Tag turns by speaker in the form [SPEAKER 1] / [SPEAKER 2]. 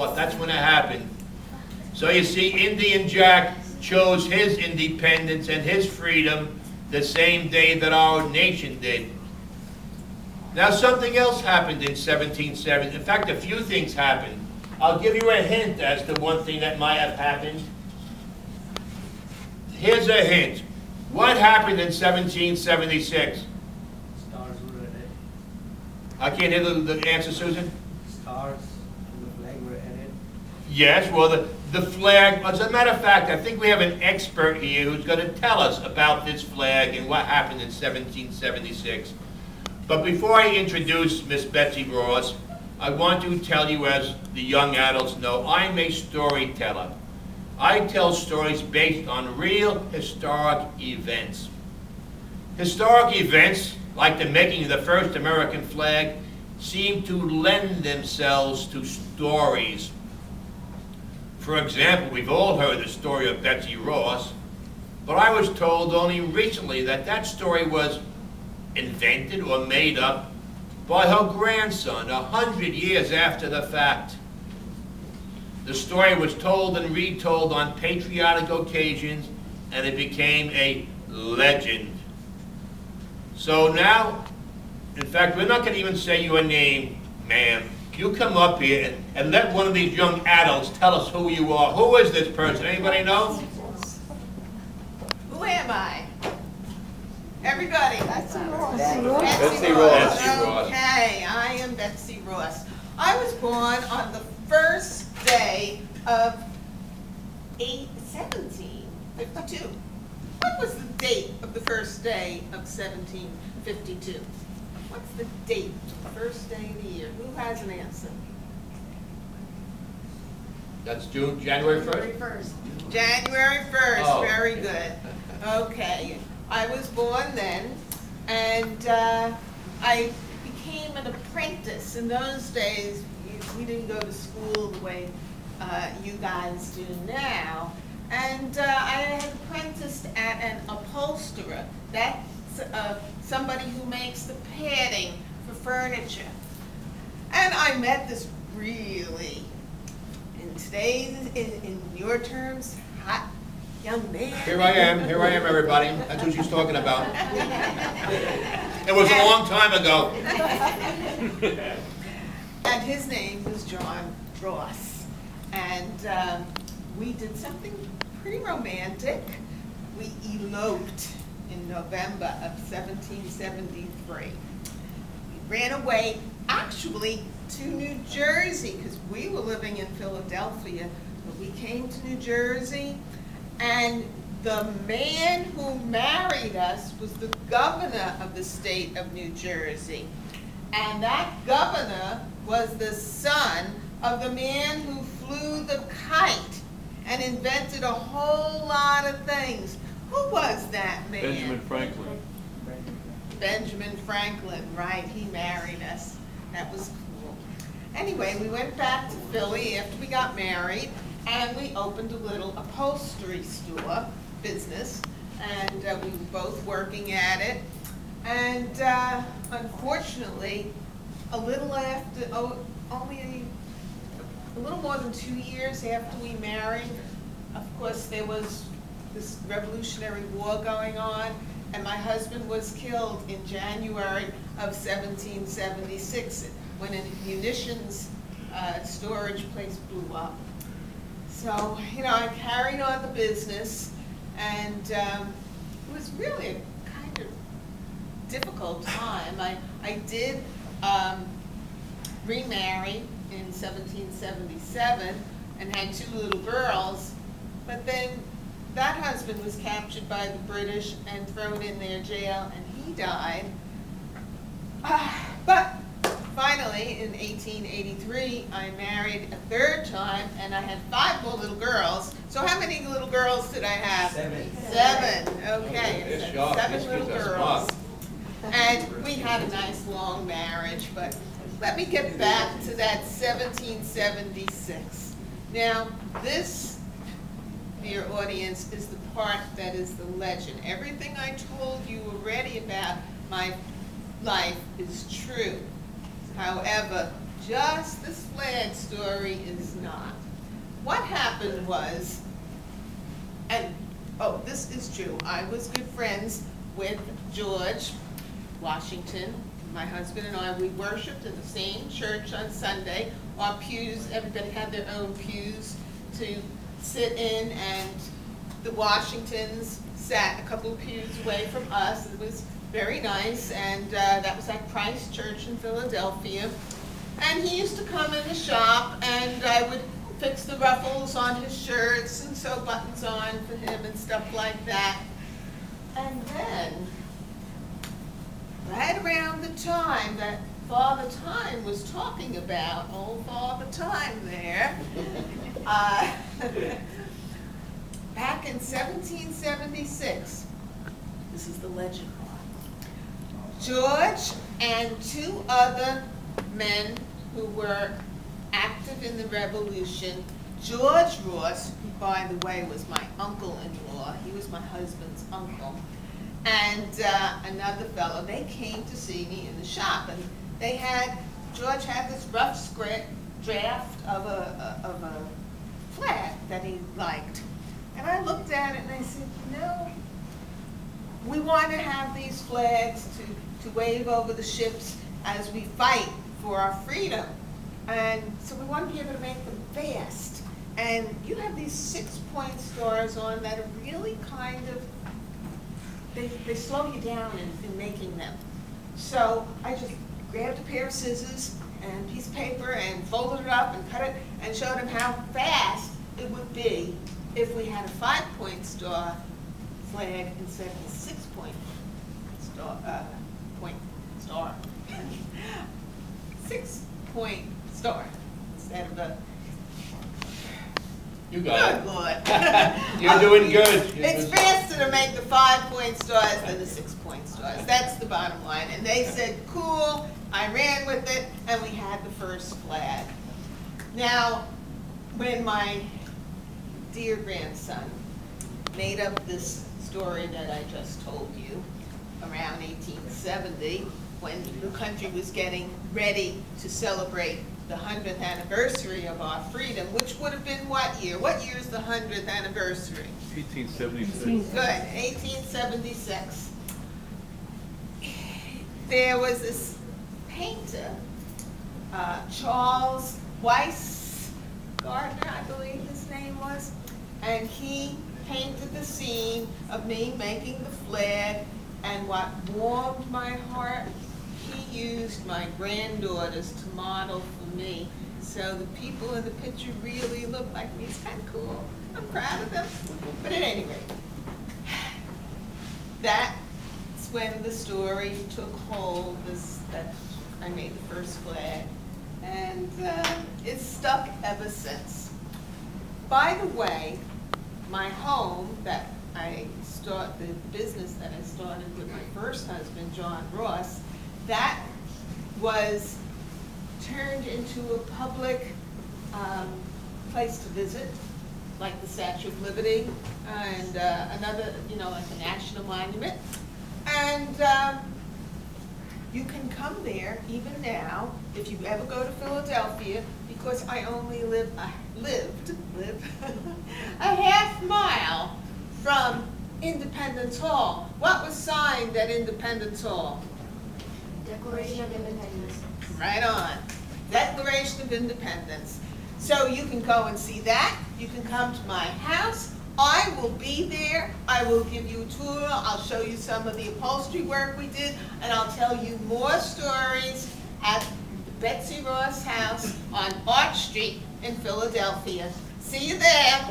[SPEAKER 1] 4th. That's when it happened. So you see, Indian Jack chose his independence and his freedom the same day that our nation did. Now something else happened in 1770. In fact, a few things happened. I'll give you a hint as to one thing that might have happened. Here's a hint. What happened in 1776?
[SPEAKER 2] Stars were added.
[SPEAKER 1] I can't hear the answer, Susan.
[SPEAKER 2] Stars and the flag were added.
[SPEAKER 1] Yes, well, the flag, as a matter of fact, I think we have an expert here who's going to tell us about this flag and what happened in 1776. But before I introduce Miss Betsy Ross, I want to tell you, as the young adults know, I'm a storyteller. I tell stories based on real historic events. Historic events, like the making of the first American flag, seem to lend themselves to stories. For example, we've all heard the story of Betsy Ross, but I was told only recently that that story was invented or made up by her grandson 100 years after the fact. The story was told and retold on patriotic occasions, and it became a legend. So now, in fact, we're not going to even say your name, ma'am. You come up here and let one of these young adults tell us who you are. Who is this person? Anybody know?
[SPEAKER 3] Who am I? Everybody.
[SPEAKER 4] Betsy Ross.
[SPEAKER 1] Betsy Ross.
[SPEAKER 3] Okay, I am Betsy Ross. I was born on the first day of 1752. What was the date of the first day of 1752? What's the date of the first day of the year? Who has an answer?
[SPEAKER 1] That's January 1st?
[SPEAKER 3] January 1st,
[SPEAKER 1] Oh.
[SPEAKER 3] very good. Okay, I was born then, and I became an apprentice. In those days, we didn't go to school the way you guys do now. And I had apprenticed at an upholsterer. That's somebody who makes the padding for furniture. And I met this really, in your terms, hot young man.
[SPEAKER 1] Here I am, everybody. That's what she's talking about. It was a long time ago.
[SPEAKER 3] And his name was John Ross. And we did something pretty romantic. We eloped in November of 1773. We ran away, actually, to New Jersey, because we were living in Philadelphia, but we came to New Jersey, and the man who married us was the governor of the state of New Jersey. And that governor was the son of the man who flew the kite and invented a whole lot of things. Who was that man?
[SPEAKER 5] Benjamin Franklin.
[SPEAKER 3] Benjamin Franklin, right, he married us. That was cool. Anyway, we went back to Philly after we got married, and we opened a little upholstery store business, and we were both working at it. And unfortunately, a little after, only a little more than 2 years after we married, of course, there was this Revolutionary War going on, and my husband was killed in January of 1776 when a munitions storage place blew up. So, I carried on the business, and it was really a kind of difficult time. I did remarry in 1777 and had 2 little girls, but then that husband was captured by the British and thrown in their jail, and he died. But finally, in 1883, I married a 3rd time, and I had 5 more little girls. So how many little girls did I have?
[SPEAKER 2] 7.
[SPEAKER 3] 7, okay.
[SPEAKER 1] This job,
[SPEAKER 3] 7
[SPEAKER 1] these
[SPEAKER 3] little
[SPEAKER 1] kids are
[SPEAKER 3] girls.
[SPEAKER 1] smart.
[SPEAKER 3] And we had a nice long marriage, but let me get back to that 1776. Now, this, dear audience, is the part that is the legend. Everything I told you already about my life is true. However, just this flag story is not. What happened was, and, oh, this is true, I was good friends with George Washington. My husband and I, we worshiped in the same church on Sunday. Our pews, everybody had their own pews to sit in, and the Washingtons sat a couple of pews away from us. It was very nice, and that was at Christ Church in Philadelphia. And he used to come in the shop, and I would fix the ruffles on his shirts and sew buttons on for him and stuff like that. And then, right around the time that Father Time was talking about, old Father Time there, back in 1776, this is the legend part, George and two other men who were active in the Revolution, George Ross, who by the way was my uncle-in-law, he was my husband's uncle, and another fellow, they came to see me in the shop, and George had this rough draft of a flag that he liked. And I looked at it and I said, we want to have these flags to wave over the ships as we fight for our freedom. And so we want to be able to make them fast. And you have these 6-point stars on that are really kind of, they slow you down in making them. So I just grabbed a pair of scissors and a piece of paper and folded it up and cut it and showed him how fast it would be if we had a 5-point star flag instead of a 6-point star. 6-point star instead of a.
[SPEAKER 1] You got it.
[SPEAKER 3] Good Lord.
[SPEAKER 1] You're doing good.
[SPEAKER 3] It's faster to make the 5-point stars than the 6-point stars. That's the bottom line. And they said, cool. I ran with it, and we had the first flag. Now, when my dear grandson made up this story that I just told you around 1870, when the country was getting ready to celebrate the 100th anniversary of our freedom, which would have been what year? What year is the 100th anniversary?
[SPEAKER 4] 1876.
[SPEAKER 3] Good, 1876. There was this painter, Charles Weiss Gardner, I believe his name was, and he painted the scene of me making the flag, and what warmed my heart, he used my granddaughters to model for me. So the people in the picture really look like me. It's kind of cool. I'm proud of them. But at any rate, that's when the story took hold, that I made the first flag. And it's stuck ever since. By the way, my home the business that I started with my first husband, John Ross, that was turned into a public place to visit, like the Statue of Liberty and another, like a national monument. And you can come there even now if you ever go to Philadelphia, because I only lived a half mile from Independence Hall. What was signed at Independence Hall?
[SPEAKER 5] Declaration of Independence.
[SPEAKER 3] Right on. Declaration of Independence. So you can go and see that. You can come to my house. I will be there. I will give you a tour. I'll show you some of the upholstery work we did, and I'll tell you more stories at Betsy Ross' house on Arch Street in Philadelphia. See you there.